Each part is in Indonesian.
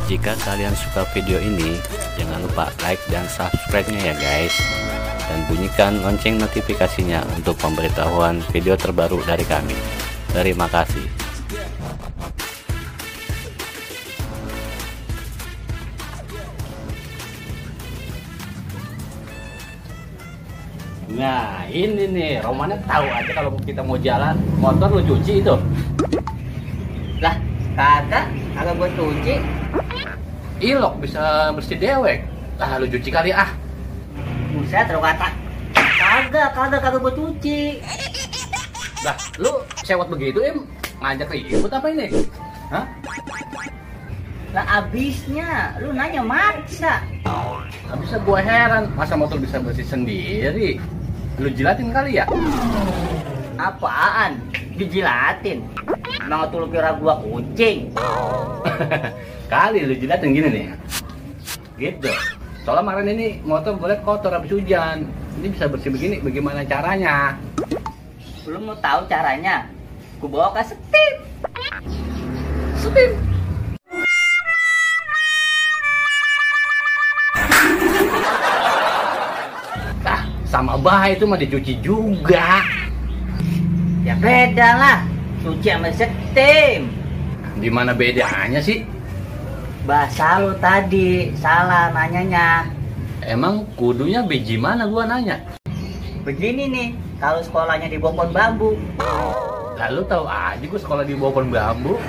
Jika kalian suka video ini, jangan lupa like dan subscribe-nya ya guys. Dan bunyikan lonceng notifikasinya untuk pemberitahuan video terbaru dari kami. Terima kasih. Nah ini nih, Romannya tahu aja kalau kita mau jalan, motor lu cuci itu. Lah, kagak gue cuci. Ilok bisa bersih dewek. Lah lu cuci kali ah. Buset, terus kata. Kagak gue cuci. Lah, lu sewot begitu ngajak ribut apa ini? Hah? Lah abisnya, lu nanya maksa. Habisnya gua heran, masa motor bisa bersih sendiri? Lu jilatin kali ya? Apaan? Dijilatin? Emang tuh lu kira gua kucing? Kali lu jilatin gini nih. Gitu. Soalnya kemarin ini motor gue liat kotor habis hujan. Ini bisa bersih begini, bagaimana caranya? Lu mau tahu caranya? Gua bawa ke Steve. Steve. Sama baik itu mah dicuci juga. Ya beda lah, cuci sama setim. Di mana bedanya sih? Bahasa lu tadi salah nanyanya. Emang kudunya biji mana gua nanya? Begini nih, kalau sekolahnya di bawah pohon bambu. Lalu tahu aja gua sekolah di bawah pohon bambu.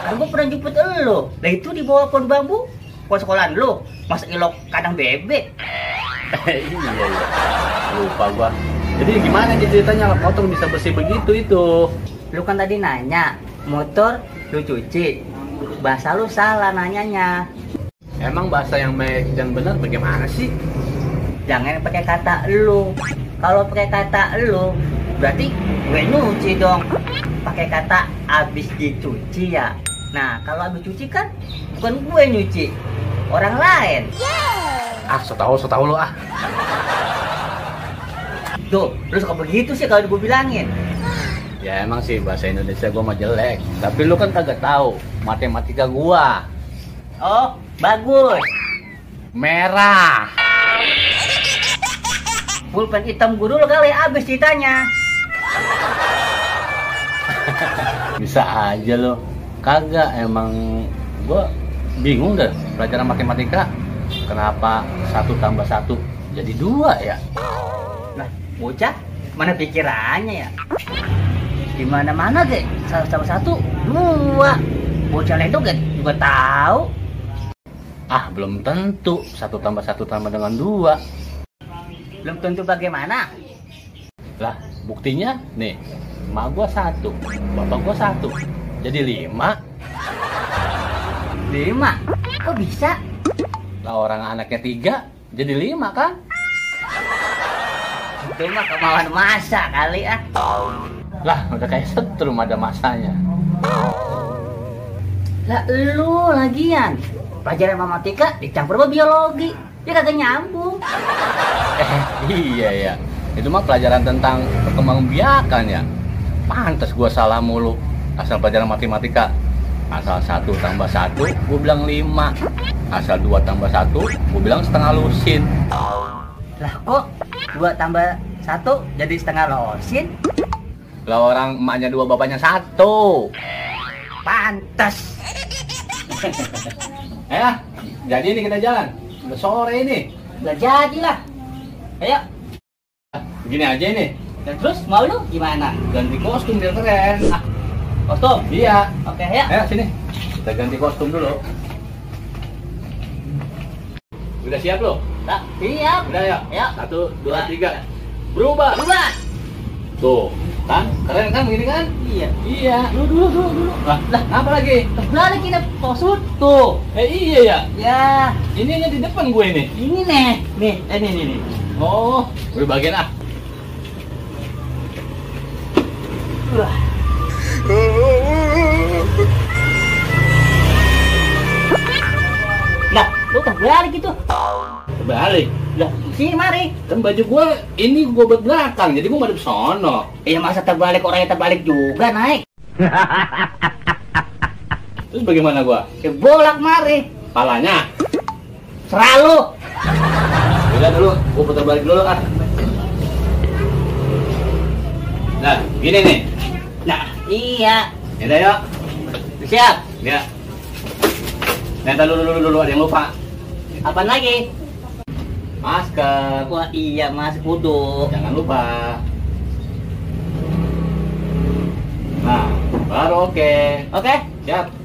Kan gua pernah jemput elu. Lah itu di bawah pohon bambu. Pohon sekolahan lu, Mas Ilok kandang bebek. Iya. Lupa gua. Jadi gimana ceritanya motor bisa bersih begitu itu? Lu kan tadi nanya, motor lu cuci. Bahasa lu salah nanyanya. Emang bahasa yang baik dan benar bagaimana sih? Jangan pakai kata lu. Kalau pakai kata lu, berarti gue nyuci dong. Pakai kata abis dicuci ya. Nah, kalau abis cuci kan bukan gue nyuci, orang lain. Ah, so tau lu ah. Tuh, lu suka begitu sih kalau gue bilangin. Ya emang sih bahasa Indonesia gua mah jelek. Tapi lu kan kagak tahu matematika gua. Oh, bagus. Merah. Pulpen hitam gue dulu kali abis ceritanya. Bisa aja lo. Kagak, emang gua bingung deh pelajaran matematika. Kenapa 1 tambah 1 jadi 2 ya? Lah, bocah mana pikirannya ya? Dimana-mana deh, 1 tambah 1 2. Bocah lain tuh juga tahu. Ah, belum tentu 1 tambah 1 tambah dengan 2. Belum tentu bagaimana? Lah, buktinya nih, emak gua 1, bapak gua 1, jadi 5. 5? Kok bisa? Lah orang anaknya 3, jadi 5 kan? Itu mah kemauan masa kali ah. Lah, udah kayak setrum ada masanya. Lah lu lagian pelajaran matematika dicampur sama biologi, dia kagak nyambung. Iya ya, itu mah pelajaran tentang perkembangbiakan ya. Pantes gua salah mulu. Asal pelajaran matematika, asal 1 tambah 1 gua bilang 5, asal 2 tambah 1 gua bilang setengah lusin. Lah kok 2 tambah 1 jadi setengah lusin? Lah orang emaknya 2 bapaknya 1. Pantes. Jadi ini kita jalan. Udah sore ini. Lah jadilah. Ayo. Begini aja ini. Dan terus mau lu gimana? Ganti kostum biar keren. Ah, kostum? Iya. Oke, ya. Ayo sini. Kita ganti kostum dulu. Udah siap lo? Tak, siap. Udah ya? Ya. 1, 2, 3. Berubah. Berubah. Tuh, kan? Keren kan begini kan? Iya. Iya. Dulu. Lah, apa lagi? Terbalik kita posut tuh. Iya ya. Ya. Ininya di depan gue ini. Ini nih. Nih. Oh, udah bagian ah. Wah. Lah, lu terbalik gitu. Terbalik. Lah, sini mari. Kan baju gue ini gue buat belakang, jadi gue madep sono. Iya masa terbalik, orangnya terbalik juga naik. Terus bagaimana gua? Ya bolak mari. Palanya. Seralu. Udah dulu, gua putar balik dulu ah. Nah, gini nih. Nah, iya. Yaudah yuk. Siap. Ya. Nah, dulu ada yang lupa. Apaan lagi? Masker. Wah, iya Mas, kudu. Jangan lupa. Nah, baru oke. Oke. Siap.